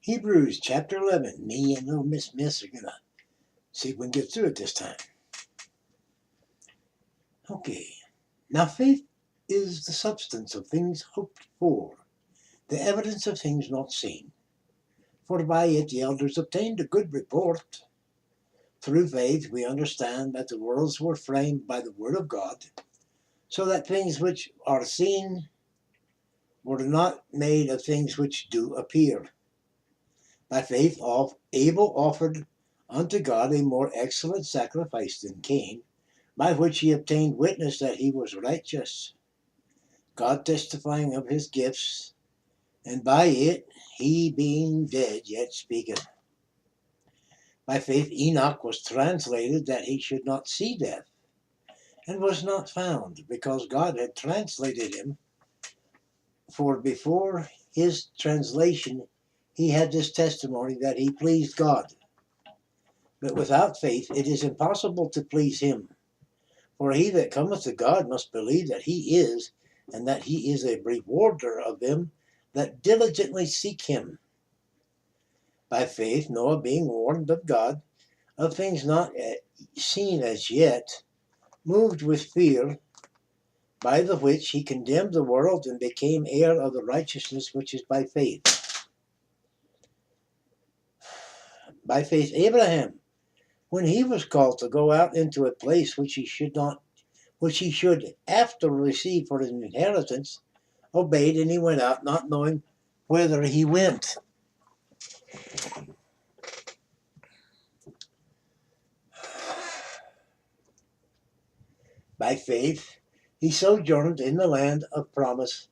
Hebrews chapter 11. Me and little Miss are going to see if we can get through it this time. Okay. Now faith is the substance of things hoped for, the evidence of things not seen. For by it the elders obtained a good report. Through faith we understand that the worlds were framed by the word of God, so that things which are seen were not made of things which do appear. By faith Abel offered unto God a more excellent sacrifice than Cain, by which he obtained witness that he was righteous, God testifying of his gifts, and by it he being dead yet speaketh. By faith Enoch was translated that he should not see death, and was not found, because God had translated him. For before his translation he had this testimony, that he pleased God. But without faith it is impossible to please him. For he that cometh to God must believe that he is, and that he is a rewarder of them that diligently seek him. By faith Noah, being warned of God of things not seen as yet, moved with fear, by the which he condemned the world, and became heir of the righteousness which is by faith. By faith Abraham, when he was called to go out into a place which he should after receive for his inheritance, obeyed, and he went out, not knowing whither he went. By faith he sojourned in the land of promise,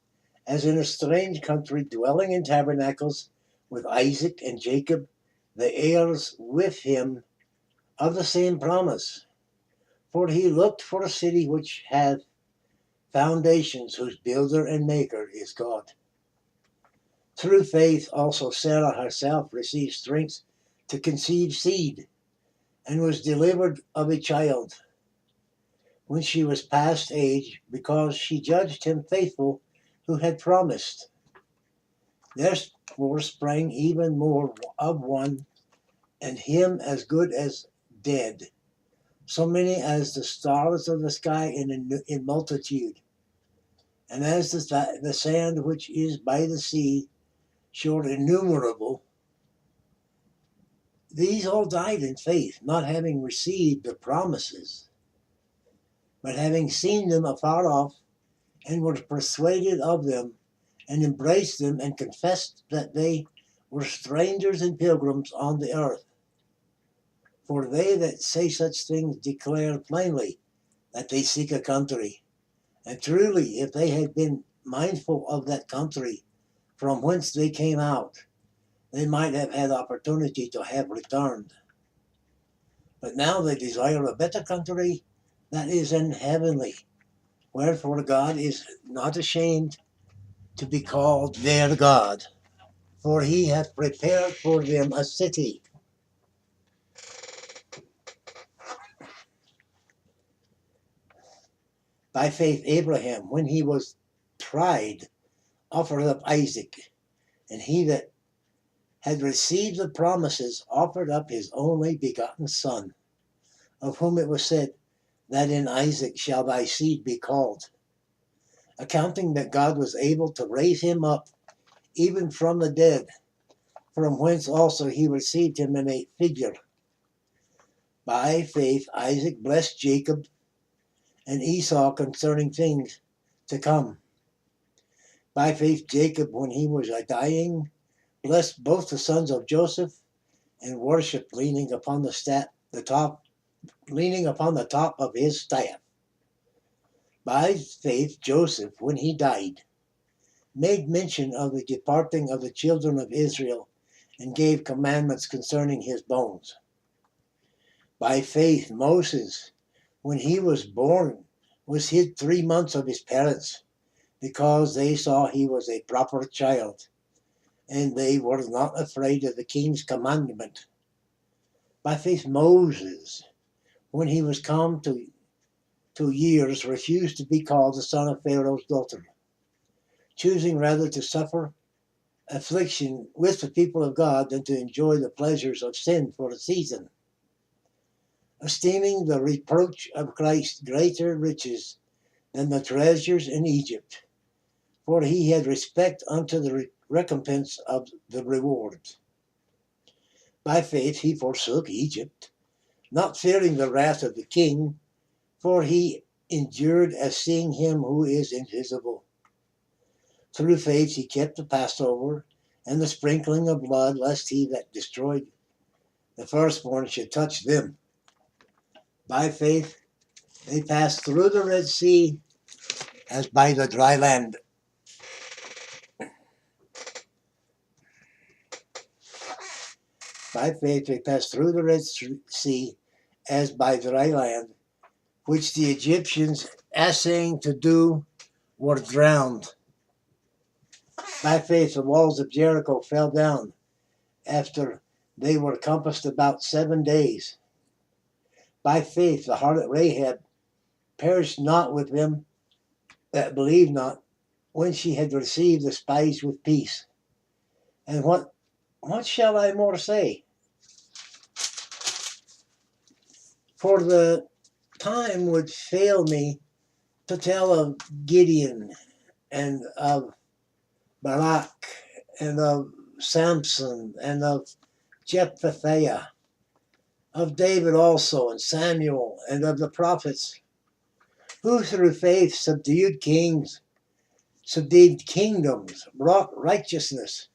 as in a strange country, dwelling in tabernacles with Isaac and Jacob, the heirs with him of the same promise. For he looked for a city which hath foundations, whose builder and maker is God. Through faith also Sarah herself received strength to conceive seed, and was delivered of a child when she was past age, because she judged him faithful who had promised. Therefore sprang even more of one, and him as good as dead, so many as the stars of the sky in multitude, and as the sand which is by the sea shore innumerable. These all died in faith, not having received the promises, but having seen them afar off, and were persuaded of them, and embraced them, and confessed that they were strangers and pilgrims on the earth. For they that say such things declare plainly that they seek a country. And truly, if they had been mindful of that country from whence they came out, they might have had opportunity to have returned. But now they desire a better country, that is in heavenly. Wherefore God is not ashamed to be called their God, for he hath prepared for them a city. By faith Abraham, when he was tried, offered up Isaac, and he that had received the promises offered up his only begotten son, of whom it was said, that in Isaac shall thy seed be called, accounting that God was able to raise him up even from the dead, from whence also he received him in a figure. By faith Isaac blessed Jacob and Esau concerning things to come. By faith Jacob, when he was dying, blessed both the sons of Joseph, and worshipped, leaning upon the top of his staff. By faith Joseph, when he died, made mention of the departing of the children of Israel, and gave commandments concerning his bones. By faith Moses, when he was born, was hid 3 months of his parents, because they saw he was a proper child, and they were not afraid of the king's commandment. By faith Moses, when he was come to years, refused to be called the son of Pharaoh's daughter, choosing rather to suffer affliction with the people of God than to enjoy the pleasures of sin for a season, esteeming the reproach of Christ greater riches than the treasures in Egypt, for he had respect unto the recompense of the reward. By faith he forsook Egypt, not fearing the wrath of the king, for he endured as seeing him who is invisible. Through faith he kept the Passover and the sprinkling of blood, lest he that destroyed the firstborn should touch them. By faith they passed through the Red Sea as by the dry land. By faith they passed through the Red Sea as by dry land, which the Egyptians, essaying to do, were drowned. By faith the walls of Jericho fell down after they were compassed about 7 days. By faith the harlot Rahab perished not with them that believed not, when she had received the spies with peace. And what shall I more say? For the time would fail me to tell of Gideon and of Barak and of Samson and of Jephthah, of David also and Samuel and of the prophets, who through faith subdued kingdoms, wrought righteousness,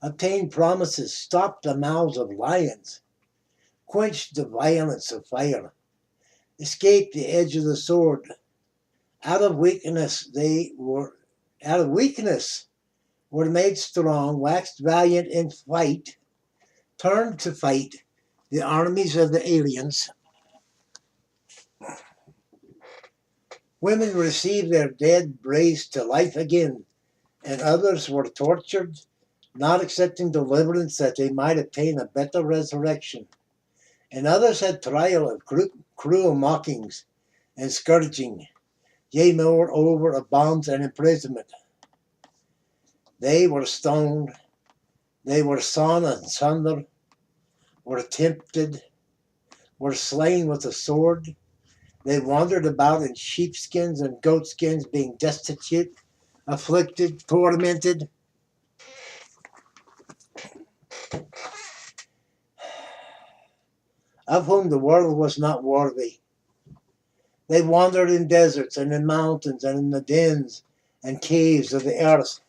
obtained promises, stopped the mouths of lions, quenched the violence of fire, escaped the edge of the sword. Out of weakness were made strong, waxed valiant in fight, turned to fight the armies of the aliens. Women received their dead raised to life again, and others were tortured, not accepting deliverance that they might obtain a better resurrection. And others had trial of cruel mockings and scourging, yea, moreover, of bonds and imprisonment. They were stoned, they were sawn asunder, were tempted, were slain with the sword. They wandered about in sheepskins and goatskins, being destitute, afflicted, tormented. Of whom the world was not worthy. They wandered in deserts and in mountains and in the dens and caves of the earth.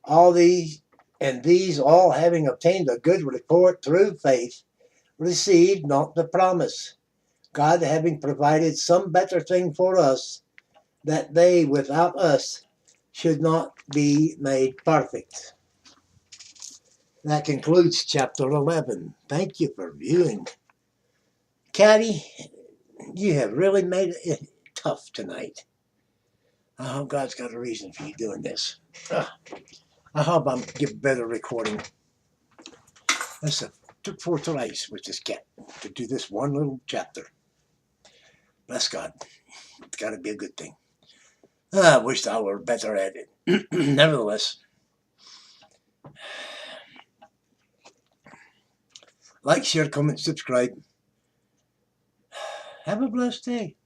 All these all having obtained a good report through faith, received not the promise, God having provided some better thing for us, that they without us should not be made perfect. That concludes chapter 11. Thank you for viewing. Caddy, you have really made it tough tonight. I hope God's got a reason for you doing this. I hope I'm getting better recording. Listen, took 4 tries with this cat to do this one little chapter. Bless God. It's got to be a good thing. I wish I were better at it. Nevertheless, like, share, comment, subscribe. Have a blessed day.